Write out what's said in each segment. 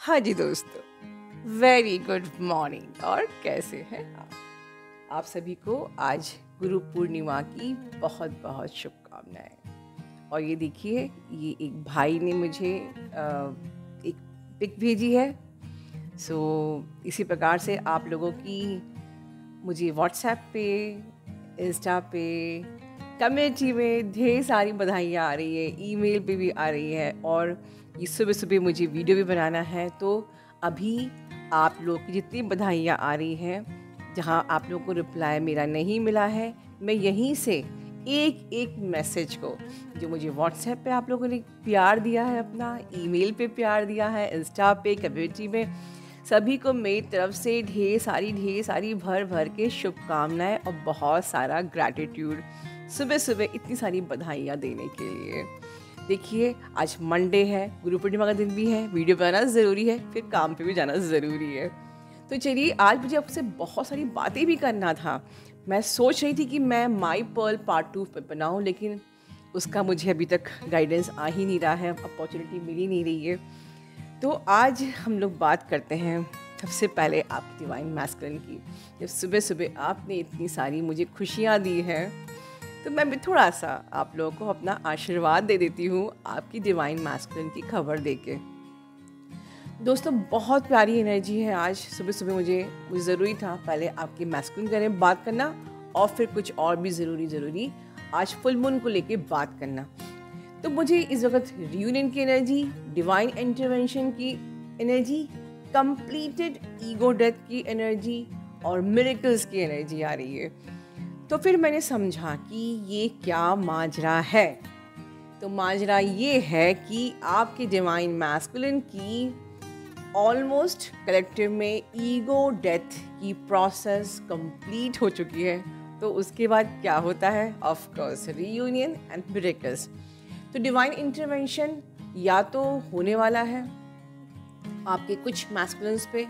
हाँ जी दोस्तों, very good morning. और कैसे हैं आप सभी को आज गुरु पूर्णिमा की बहुत बहुत शुभकामनाएं। और ये देखिए, ये एक भाई ने मुझे एक पिक भेजी है। इसी प्रकार से आप लोगों की मुझे व्हाट्सएप पे, इंस्टा पे, कम्युनिटी में ढेर सारी बधाइयाँ आ रही है, ईमेल पे भी आ रही है। और ये सुबह सुबह मुझे वीडियो भी बनाना है। तो अभी आप लोग की जितनी बधाइयाँ आ रही हैं, जहाँ आप लोगों को रिप्लाई मेरा नहीं मिला है, मैं यहीं से एक एक मैसेज को, जो मुझे व्हाट्सएप पे आप लोगों ने प्यार दिया है, अपना ईमेल पे प्यार दिया है, इंस्टा पे, कम्युनिटी में, सभी को मेरी तरफ से ढेर सारी भर भर के शुभकामनाएं और बहुत सारा ग्रैटिट्यूड सुबह सुबह इतनी सारी बधाइयाँ देने के लिए। देखिए, आज मंडे है, गुरु पूर्णिमा का दिन भी है, वीडियो बनाना ज़रूरी है, फिर काम पे भी जाना ज़रूरी है। तो चलिए, आज मुझे आपसे बहुत सारी बातें भी करना था। मैं सोच रही थी कि मैं माई पर्ल पार्ट 2 पे बनाऊँ, लेकिन उसका मुझे अभी तक गाइडेंस आ ही नहीं रहा है, अपॉर्चुनिटी मिल ही नहीं रही है। तो आज हम लोग बात करते हैं सबसे पहले आपकी डिवाइन मैस्कुलिन की। जब सुबह सुबह आपने इतनी सारी मुझे खुशियाँ दी हैं, तो मैं भी थोड़ा सा आप लोगों को अपना आशीर्वाद दे देती हूँ आपकी डिवाइन मैस्कुलिन की खबर देके। दोस्तों, बहुत प्यारी एनर्जी है आज सुबह सुबह। मुझे ज़रूरी था पहले आपकी मैस्कुलिन के बारे में बात करना, और फिर कुछ और भी ज़रूरी आज फुल मून को लेके बात करना। तो मुझे इस वक्त रियूनियन की एनर्जी, डिवाइन इंटरवेंशन की एनर्जी, कंप्लीटेड ईगो डेथ की एनर्जी और मिरेकल्स की एनर्जी आ रही है। तो फिर मैंने समझा कि ये क्या माजरा है। तो माजरा ये है कि आपकी डिवाइन मैस्कुलिन की ऑलमोस्ट कलेक्टिव में ईगो डेथ की प्रोसेस कंप्लीट हो चुकी है। तो उसके बाद क्या होता है? Of course reunion and miracles. तो डिवाइन इंटरवेंशन या तो होने वाला है आपके कुछ मैस्कुलिन्स पे।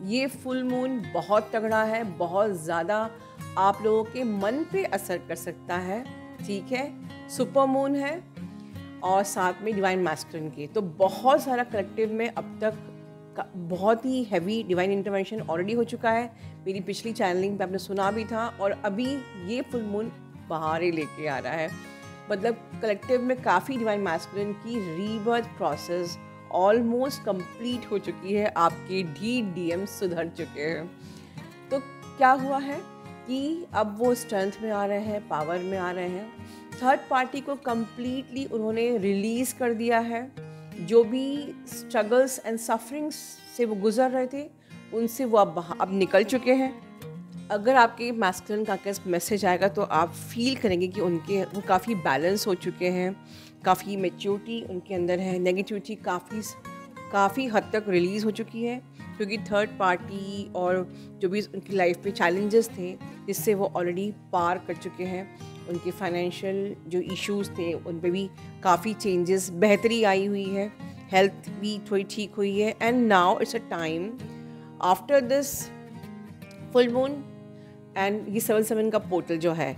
ये फुल मून बहुत तगड़ा है, बहुत ज़्यादा आप लोगों के मन पे असर कर सकता है, ठीक है। सुपर मून है और साथ में डिवाइन मैस्कुलिन की, तो बहुत सारा कलेक्टिव में अब तक बहुत ही हैवी डिवाइन इंटरवेंशन ऑलरेडी हो चुका है। मेरी पिछली चैनलिंग पे आपने सुना भी था, और अभी ये फुल मून बाहर ही लेके आ रहा है। मतलब कलेक्टिव में काफ़ी डिवाइन मैस्कुलिन की रीबर्थ प्रोसेस ऑलमोस्ट कंप्लीट हो चुकी है, आपके DDM सुधर चुके हैं। तो क्या हुआ है कि अब वो स्ट्रेंथ में आ रहे हैं, पावर में आ रहे हैं। थर्ड पार्टी को कंप्लीटली उन्होंने रिलीज़ कर दिया है। जो भी स्ट्रगल्स एंड सफरिंग्स से वो गुजर रहे थे, उनसे वो अब निकल चुके हैं। अगर आपके मैस्कुलिन का मैसेज आएगा तो आप फील करेंगे कि वो काफ़ी बैलेंस हो चुके हैं, काफ़ी मैच्योरिटी उनके अंदर है, नेगेटिविटी काफ़ी हद तक रिलीज़ हो चुकी है। क्योंकि थर्ड पार्टी और जो भी उनकी लाइफ पे चैलेंजेस थे, जिससे वो ऑलरेडी पार कर चुके हैं, उनके फाइनेंशियल जो इश्यूज थे उन पे भी काफ़ी चेंजेस, बेहतरी आई हुई है, हेल्थ भी थोड़ी ठीक हुई है। And now it's a time after this full moon and ये 7/7 का पोर्टल जो है,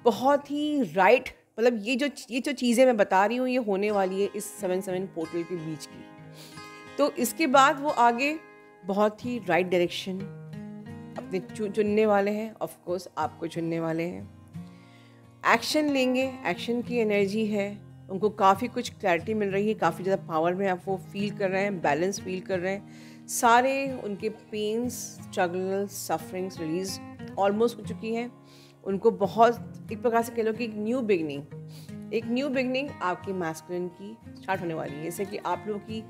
बहुत ही राइट, मतलब ये जो चीज़ें मैं बता रही हूँ, ये होने वाली है इस 7/7 पोर्टल के बीच की। तो इसके बाद वो आगे बहुत ही राइट डायरेक्शन अपने चुनने वाले हैं। ऑफ कोर्स आपको चुनने वाले हैं, एक्शन लेंगे, एक्शन की एनर्जी है। उनको काफ़ी कुछ क्लैरिटी मिल रही है, काफ़ी ज़्यादा पावर में आप वो फील कर रहे हैं, बैलेंस फील कर रहे हैं। सारे उनके pains, struggle, sufferings release almost हो चुकी हैं। उनको बहुत एक प्रकार से कह लो कि एक न्यू बिगनिंग आपकी मैस्कुलिन की स्टार्ट होने वाली है। जैसे कि आप लोगों की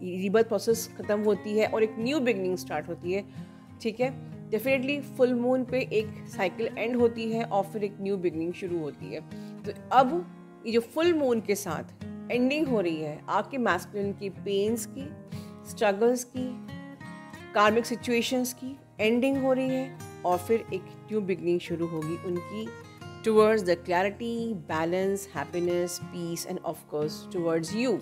रीबर्थ प्रोसेस ख़त्म होती है और एक न्यू बिगनिंग स्टार्ट होती है, ठीक है। डेफिनेटली फुल मून पे एक साइकिल एंड होती है और फिर एक न्यू बिगनिंग शुरू होती है। तो अब ये जो फुल मून के साथ एंडिंग हो रही है आपके मैस्कुलिन की पेन्स की, स्ट्रगल्स की, कार्मिक सिचुएशंस की एंडिंग हो रही है, और फिर एक न्यू बिगनिंग शुरू होगी उनकी towards the clarity, balance, happiness, peace and of course towards you,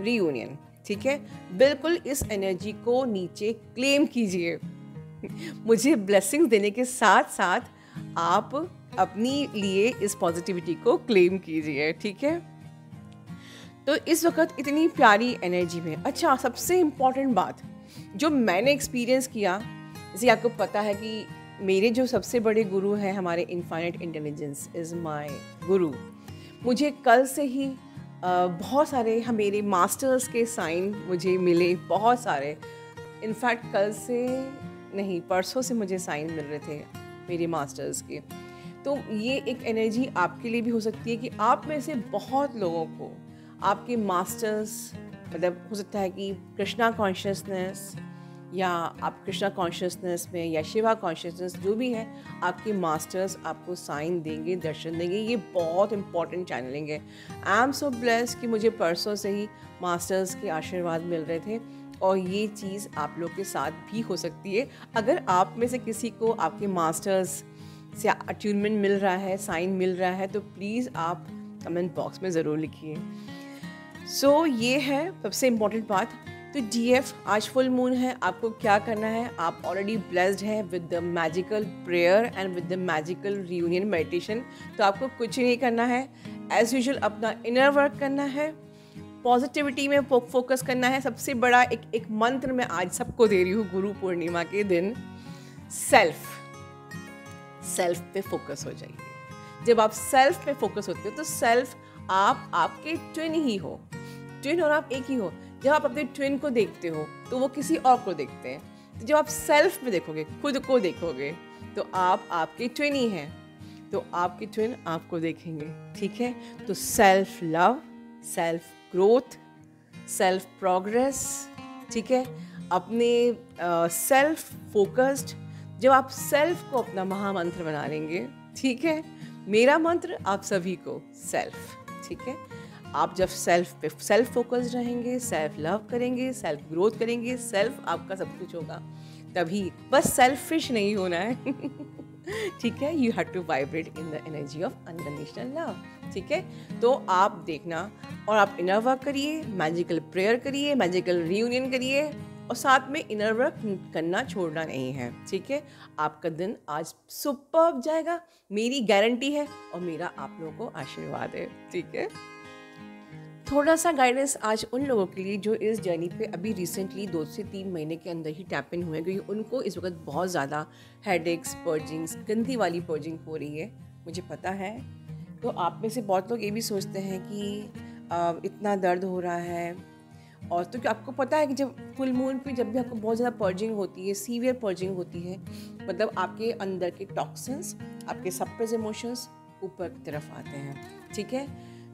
reunion, ठीक है। बिल्कुल इस एनर्जी को नीचे क्लेम कीजिए। मुझे ब्लेसिंग्स देने के साथ साथ आप अपनी लिए इस पॉजिटिविटी को क्लेम कीजिए, ठीक है। तो इस वक्त इतनी प्यारी एनर्जी में, अच्छा सबसे इम्पॉर्टेंट बात जो मैंने एक्सपीरियंस किया, जैसे आपको पता है कि मेरे जो सबसे बड़े गुरु हैं हमारे इनफाइनाइट इंटेलिजेंस इज़ माय गुरु। मुझे कल से ही बहुत सारे मेरे मास्टर्स के साइन मुझे मिले, बहुत सारे। इनफैक्ट कल से नहीं, परसों से मुझे साइन मिल रहे थे मेरे मास्टर्स के। तो ये एक एनर्जी आपके लिए भी हो सकती है कि आप में से बहुत लोगों को आपके मास्टर्स, मतलब हो सकता है कि कृष्णा कॉन्शियसनेस या आप कृष्णा कॉन्शियसनेस में या शिवा कॉन्शियसनेस जो भी है, आपके मास्टर्स आपको साइन देंगे, दर्शन देंगे। ये बहुत इंपॉर्टेंट चैनलिंग है। आई एम सो ब्लेस्ड कि मुझे परसों से ही मास्टर्स के आशीर्वाद मिल रहे थे, और ये चीज़ आप लोग के साथ भी हो सकती है। अगर आप में से किसी को आपके मास्टर्स से अट्यूनमेंट मिल रहा है, साइन मिल रहा है, तो प्लीज़ आप कमेंट बॉक्स में ज़रूर लिखिए। सो ये है सबसे इम्पॉर्टेंट बात। तो DF आज फुल मून है, आपको क्या करना है, आप ऑलरेडी ब्लेस्ड हैं with the magical prayer and with the magical reunion meditation. तो आपको कुछ नहीं करना है, एज यूजुअल अपना इनर वर्क करना है, पॉजिटिविटी में फोकस करना है। सबसे बड़ा एक मंत्र मैं आज सबको दे रही हूँ गुरु पूर्णिमा के दिन, सेल्फ पे फोकस हो जाइए। जब आप सेल्फ पे फोकस होते हो तो सेल्फ आप आपके ट्विन ही हो, ट्विन और आप एक ही हो। जब आप अपने ट्विन को देखते हो तो वो किसी और को देखते हैं, तो जब आप सेल्फ में देखोगे, खुद को देखोगे, तो आप आपके ट्विन ही हैं, तो आपके ट्विन आपको देखेंगे। ठीक है, तो self love, self growth, self progress, ठीक है, अपने सेल्फ फोकस्ड। जब आप सेल्फ को अपना महामंत्र बना लेंगे, ठीक है, मेरा मंत्र आप सभी को सेल्फ, ठीक है। आप जब सेल्फ पे सेल्फ फोकस्ड रहेंगे, सेल्फ लव करेंगे, सेल्फ ग्रोथ करेंगे, सेल्फ आपका सब कुछ होगा। तभी बस सेल्फिश नहीं होना है ठीक है, you have to vibrate in the energy of unconditional love. ठीक है, तो आप देखना और आप इनर वर्क करिए, मैजिकल प्रेयर करिए, मैजिकल रियूनियन करिए, और साथ में इनर वर्क करना छोड़ना नहीं है। ठीक है, आपका दिन आज सुपर्ब जाएगा, मेरी गारंटी है, और मेरा आप लोगों को आशीर्वाद है। ठीक है, थोड़ा सा गाइडेंस आज उन लोगों के लिए जो इस जर्नी पे अभी रिसेंटली 2 से 3 महीने के अंदर ही टैप इन हुए, क्योंकि उनको इस वक्त बहुत ज़्यादा हेडेक्स, पर्जिंग्स, गंदी वाली पर्जिंग हो रही है, मुझे पता है। तो आप में से बहुत लोग ये भी सोचते हैं कि इतना दर्द हो रहा है, और तो क्या आपको पता है कि जब फुल मून पे जब भी आपको बहुत ज़्यादा पर्जिंग होती है, सीवियर पर्जिंग होती है, मतलब आपके अंदर के टॉक्सिन्स, आपके सप्रेस इमोशंस ऊपर की तरफ आते हैं। ठीक है,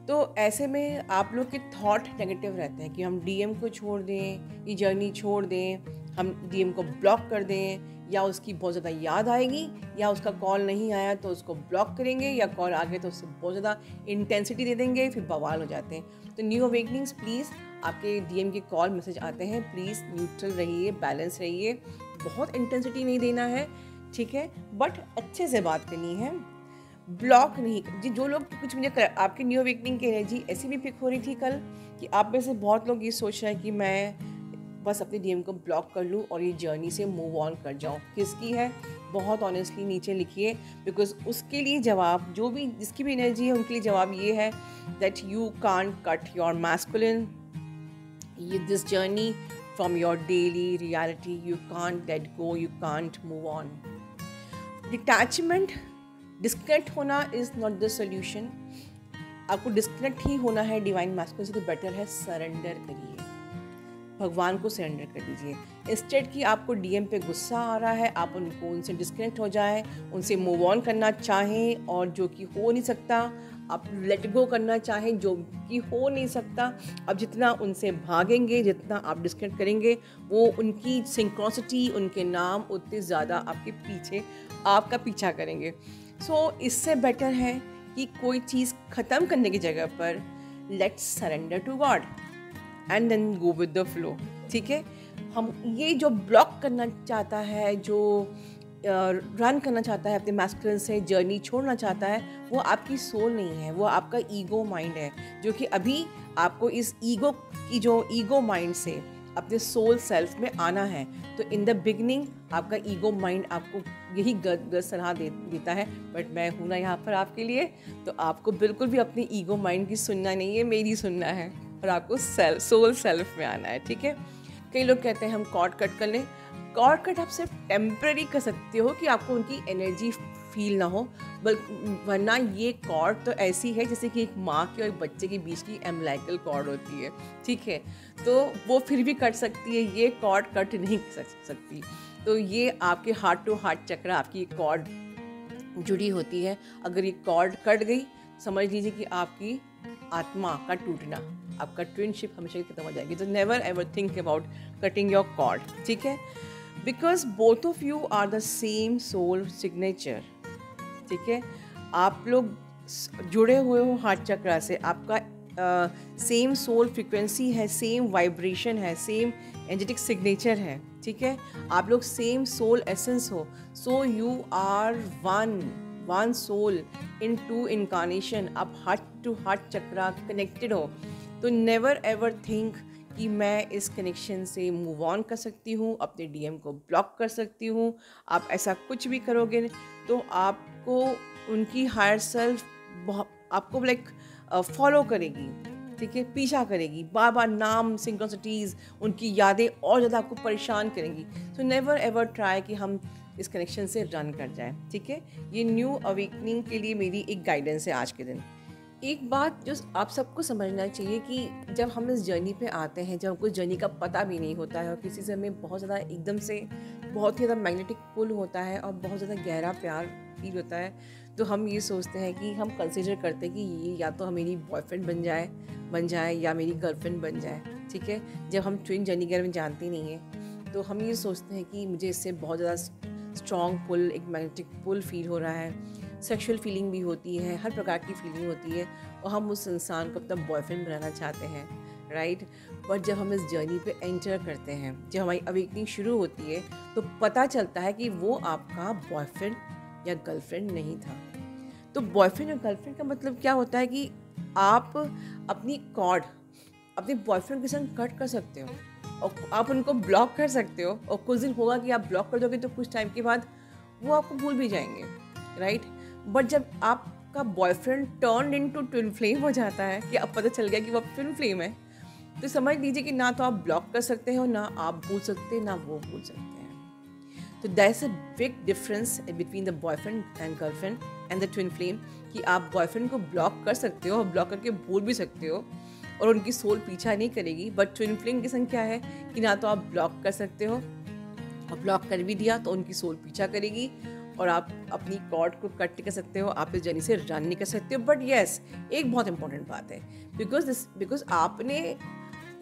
तो ऐसे में आप लोग के थॉट नेगेटिव रहते हैं कि हम DM को छोड़ दें, ये जर्नी छोड़ दें, हम DM को ब्लॉक कर दें, या उसकी बहुत ज़्यादा याद आएगी, या उसका कॉल नहीं आया तो उसको ब्लॉक करेंगे, या कॉल आ गए तो उससे बहुत ज़्यादा इंटेंसिटी दे देंगे, फिर बवाल हो जाते हैं। तो न्यू अवेकनिंग्स, प्लीज़ आपके DM के कॉल मैसेज आते हैं, प्लीज़ न्यूट्रल रहिए, बैलेंस रहिए, बहुत इंटेंसिटी नहीं देना है। ठीक है, बट अच्छे से बात करनी है, ब्लॉक नहीं। जी, जो लोग कुछ मुझे आपकी न्यू अवेकनिंग की एनर्जी ऐसी भी पिक हो रही थी कल कि आप में से बहुत लोग ये सोच रहे हैं कि मैं बस अपने DM को ब्लॉक कर लूँ और ये जर्नी से मूव ऑन कर जाऊँ। किसकी है, बहुत ऑनेस्टली नीचे लिखिए, बिकॉज उसके लिए जवाब, जो भी जिसकी भी एनर्जी है उनके लिए जवाब ये है that you can't cut your masculine, this journey from your daily reality, you can't let go, you can't move on. Detachment, disconnect होना इज़ नॉट द सोल्यूशन। आपको डिस्कनेक्ट ही होना है डिवाइन मैस्कुलिन से, तो बेटर है सरेंडर करिए, भगवान को सरेंडर कर दीजिए। इंस्टेड कि आपको DM पे गुस्सा आ रहा है, आप उनसे डिस्कनेक्ट हो जाए, उनसे मूव ऑन करना चाहें, और जो कि हो नहीं सकता आप लेट गो करना चाहें, जो कि हो नहीं सकता। अब जितना उनसे भागेंगे, जितना आप डिस्कनेक्ट करेंगे, वो उनकी सिंक्रोसिटी, उनके नाम उतने ज़्यादा आपके पीछे आपका पीछा करेंगे। सो इससे बेटर है कि कोई चीज़ ख़त्म करने की जगह पर let's surrender to God and then go with the flow. ठीक है, हम ये जो ब्लॉक करना चाहता है, जो रन करना चाहता है अपने मैस्कुलिन से, जर्नी छोड़ना चाहता है, वो आपकी सोल नहीं है, वो आपका ईगो माइंड है, जो कि अभी आपको इस ईगो की जो ईगो माइंड से अपने सोल सेल्फ में आना है। तो इन द बिगनिंग आपका ईगो माइंड आपको यही गलत सलाह देता है, बट मैं हूँ ना यहाँ पर आपके लिए, तो आपको बिल्कुल भी अपनी ईगो माइंड की सुनना नहीं है, मेरी सुनना है। और आपको सोल सेल्फ में आना है, ठीक है। कई लोग कहते हैं हम कॉर्ड कट कर लें। कॉर्ड कट आप सिर्फ टेम्पररी कर सकते हो कि आपको उनकी एनर्जी फील ना हो, वरना ये कॉर्ड तो ऐसी है जैसे कि एक माँ के और एक बच्चे के बीच की एम्बिलिकल कॉर्ड होती है, ठीक है। तो वो फिर भी कट सकती है, ये कॉर्ड कट नहीं सकती। तो ये आपके हार्ट टू हार्ट चक्र, आपकी कॉर्ड जुड़ी होती है। अगर ये कॉर्ड कट गई, समझ लीजिए कि आपकी आत्मा का टूटना, आपका ट्विनशिप हमेशा खत्म हो जाएगी। तो never ever think about cutting your cord, ठीक है, because both of you are the same soul signature, ठीक है। आप लोग जुड़े हुए हो हार्ट चक्र से, आपका सेम सोल फ्रिक्वेंसी है, सेम वाइब्रेशन है, सेम एनर्जेटिक सिग्नेचर है, ठीक है। आप लोग सेम सोल एसेंस हो। So you are one soul in two incarnation. आप heart to heart chakra connected हो। तो नेवर एवर थिंक कि मैं इस कनेक्शन से मूव ऑन कर सकती हूँ, अपने डीएम को ब्लॉक कर सकती हूँ। आप ऐसा कुछ भी करोगे तो आपको उनकी हायर सेल्फ आपको लाइक फॉलो करेगी, ठीक है, पीछा करेगी, बार बार नाम सिंक्रोनिसिटीज़, उनकी यादें और ज़्यादा आपको परेशान करेंगी। सो नेवर एवर ट्राई कि हम इस कनेक्शन से रन कर जाएं, ठीक है। ये न्यू अवेकनिंग के लिए मेरी एक गाइडेंस है आज के दिन। एक बात जो आप सबको समझना चाहिए कि जब हम इस जर्नी पे आते हैं, जब हमको जर्नी का पता भी नहीं होता है और किसी से हमें बहुत ज़्यादा एकदम से बहुत ही ज़्यादा मैग्नेटिक पुल होता है और बहुत ज़्यादा गहरा प्यार फील होता है, तो हम ये सोचते हैं कि हम कंसिडर करते हैं कि ये या तो मेरी बॉयफ्रेंड बन जाए या मेरी गर्लफ्रेंड बन जाए, ठीक है। जब हम ट्विन जर्नी के बारे में जानते नहीं हैं तो हम ये सोचते हैं कि मुझे इससे बहुत ज़्यादा स्ट्रॉन्ग पुल, एक मैग्नेटिक पुल फील हो रहा है, सेक्सुअल फीलिंग भी होती है, हर प्रकार की फीलिंग होती है और हम उस इंसान को अपना बॉयफ्रेंड बनाना चाहते हैं, राइट। पर जब हम इस जर्नी पे एंटर करते हैं, जब हमारी अवेकनिंग शुरू होती है, तो पता चलता है कि वो आपका बॉयफ्रेंड या गर्लफ्रेंड नहीं था। तो बॉयफ्रेंड और गर्लफ्रेंड का मतलब क्या होता है कि आप अपनी कॉर्ड अपने बॉयफ्रेंड के संग कट कर सकते हो और आप उनको ब्लॉक कर सकते हो, और कुछ दिन होगा कि आप ब्लॉक कर दोगे तो कुछ टाइम के बाद वो आपको भूल भी जाएंगे, राइट। बट जब आपका boyfriend turn into twin flame हो जाता है, कि अब पता चल गया कि वो ट्विन फ्लेम है, तो समझ लीजिए कि ना तो आप ब्लॉक कर सकते हो, ना आप भूल सकते, ना वो भूल सकते हैं। तो that is a big difference between the boyfriend and girlfriend and the twin flame, कि आप बॉयफ्रेंड को ब्लॉक कर सकते हो और ब्लॉक करके भूल भी सकते हो और उनकी सोल पीछा नहीं करेगी। बट ट्विन फ्लेम की संग क्या है कि ना तो आप ब्लॉक कर सकते हो और ब्लॉक कर भी दिया तो उनकी सोल पीछा करेगी और आप अपनी कॉर्ड को कट नहीं कर सकते हो, आप इस जर्नी से रन नहीं कर सकते हो। बट येस, एक बहुत इंपॉर्टेंट बात है, बिकॉज आपने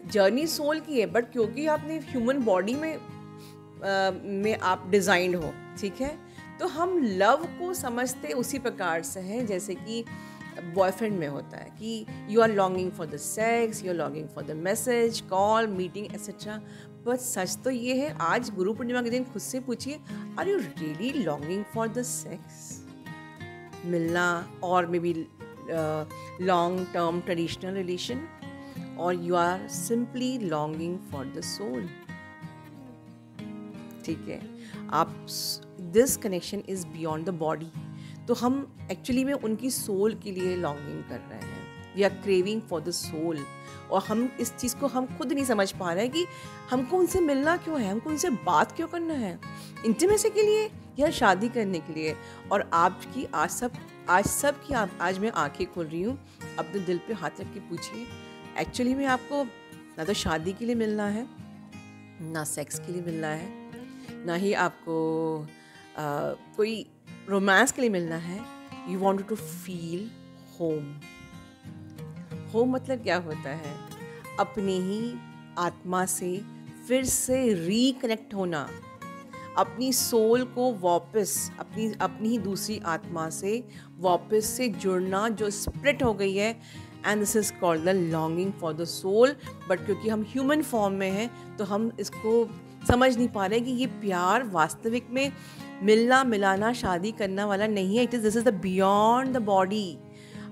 जर्नी सोल की है, बट क्योंकि आपने ह्यूमन बॉडी में आप डिज़ाइंड हो, ठीक है। तो हम लव को समझते उसी प्रकार से हैं जैसे कि बॉयफ्रेंड में होता है कि you are longing for the sex, you are longing for the message, call, meeting etcetera. But सच तो ये है, आज गुरु पूर्णिमा के दिन खुद से पूछिए, are you really longing for the sex, मिलना, और maybe long term traditional relation, और you are simply longing for the soul, ठीक है। आप this connection is beyond the body. तो हम एक्चुअली में उनकी सोल के लिए लॉन्गिंग कर रहे हैं, we are craving for the soul, और हम इस चीज़ को हम खुद नहीं समझ पा रहे हैं कि हमको उनसे मिलना क्यों है, हमको उनसे बात क्यों करना है, इंटीमेसी के लिए या शादी करने के लिए। और आपकी आज मैं आंखें खोल रही हूँ, अपने दिल पे हाथ रख के पूछिए, एक्चुअली में आपको ना तो शादी के लिए मिलना है, ना सेक्स के लिए मिलना है, ना ही आपको कोई रोमांस के लिए मिलना है। You want to feel home. Home मतलब क्या होता है, अपनी ही आत्मा से फिर से रिकनेक्ट होना, अपनी सोल को वापस अपनी ही दूसरी आत्मा से वापस से जुड़ना जो स्प्लिट हो गई है, and this is called the longing for the soul. But क्योंकि हम ह्यूमन फॉर्म में हैं तो हम इसको समझ नहीं पा रहे कि ये प्यार वास्तविक में मिलना, मिलाना, शादी करना वाला नहीं है। This is the beyond the body.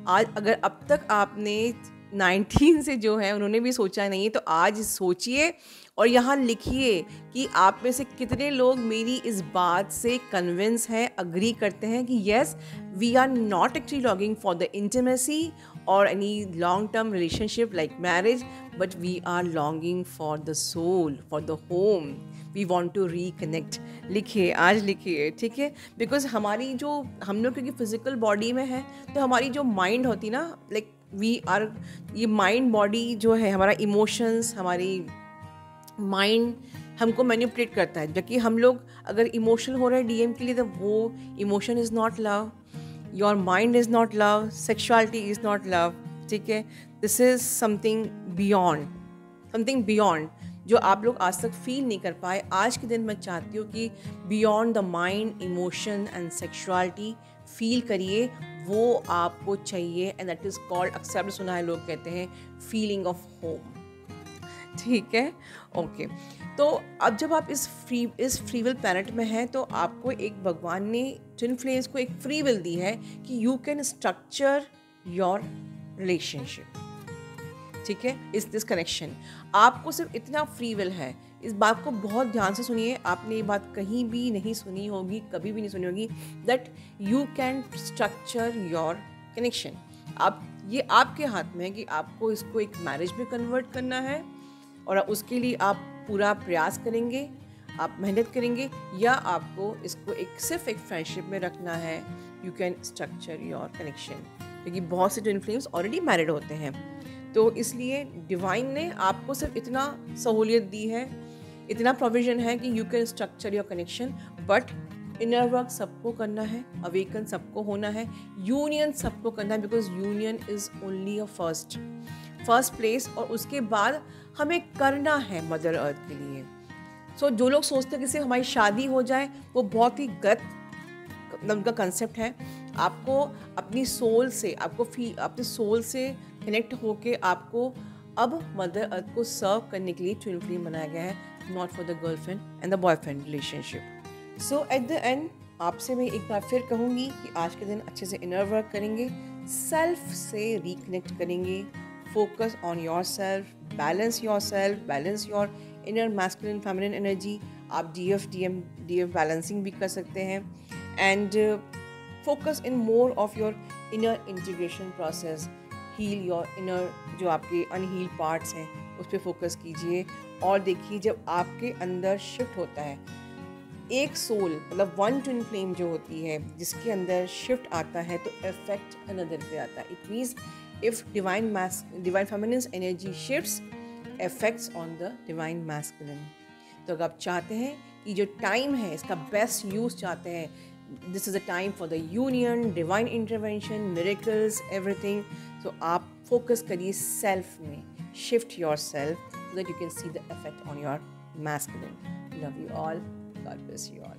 आज अगर अब तक आपने 19 से जो है उन्होंने भी सोचा नहीं है, तो आज सोचिए और यहाँ लिखिए कि आप में से कितने लोग मेरी इस बात से कन्विंस हैं, अग्री करते हैं कि yes, we are not actually longing for the intimacy or any long term relationship like marriage, but we are longing for the soul, for the home. We want to reconnect. लिखिए, आज लिखिए, ठीक है? Because हमारी जो हम लोग क्योंकि फिजिकल बॉडी में है, तो हमारी जो माइंड होती ना, लाइक वी आर, ये माइंड बॉडी जो है, हमारा इमोशंस, हमारी माइंड हमको मैनिपुलेट करता है। जबकि हम लोग अगर इमोशनल हो रहे हैं डीएम के लिए, तो वो emotion is not love, your mind is not love, sexuality is not love, ठीक है? दिस इज़ समथिंग बियॉन्ड जो आप लोग आज तक फील नहीं कर पाए। आज के दिन मैं चाहती हूँ कि beyond the mind, emotion and sexuality feel करिए, वो आपको चाहिए। एंड दैट इज़ कॉल्ड, अक्सर सुना है लोग कहते हैं, फीलिंग ऑफ होम, ठीक है? ओके, तो अब जब आप इस फ्री विल प्लैनेट में हैं, तो आपको एक भगवान ने ट्विन फ्लेम्स को एक फ्री विल दी है कि you can structure your relationship, ठीक है? इस दिस कनेक्शन आपको सिर्फ इतना फ्री विल है। इस बात को बहुत ध्यान से सुनिए, आपने ये बात कहीं भी नहीं सुनी होगी, कभी भी नहीं सुनी होगी, that you can structure your connection. आप, ये आपके हाथ में है कि आपको इसको एक मैरिज में कन्वर्ट करना है, और उसके लिए आप पूरा प्रयास करेंगे, आप मेहनत करेंगे, या आपको इसको सिर्फ एक फ्रेंडशिप में रखना है। You can structure your connection, क्योंकि बहुत से ट्विन फ्लेम्स ऑलरेडी मैरिड होते हैं। तो इसलिए डिवाइन ने आपको सिर्फ इतना सहूलियत दी है, इतना प्रोविजन है कि you can structure your connection, but inner work सबको करना है, अवेकन सबको होना है, यूनियन सबको करना है, because union is only a first place. और उसके बाद हमें करना है मदर अर्थ के लिए। सो जो लोग सोचते हैं कि सिर्फ हमारी शादी हो जाए, वो बहुत ही गलत उनका कंसेप्ट है। आपको अपनी सोल से, अपने सोल से कनेक्ट होके आपको अब मदर अर्थ को सर्व करने के लिए ट्विन फ्लेम बनाया गया है, not for the girlfriend and the boyfriend relationship. So at the end आपसे मैं एक बार फिर कहूँगी कि आज के दिन अच्छे से इनर वर्क करेंगे, सेल्फ से रिकनेक्ट करेंगे, focus on yourself, balance your inner masculine feminine energy. आप DF बैलेंसिंग भी कर सकते हैं, and focus in more of your inner integration process. Heal your inner, जो आपके अनहील पार्ट्स हैं उस पर फोकस कीजिए। और देखिए, जब आपके अंदर शिफ्ट होता है एक सोल, मतलब वन ट्विन फ्लेम जो होती है, जिसके अंदर शिफ्ट आता है, तो इफेक्ट अनदर पे आता है। It means if divine feminine energy shifts, effects on the divine masculine. तो अगर आप चाहते हैं कि जो टाइम है इसका बेस्ट यूज़ चाहते हैं, this is a time for the union, divine intervention, miracles, everything. तो आप फोकस करिए सेल्फ में, shift your self so that you can see the effect on your masculine. Love you all. God bless you all.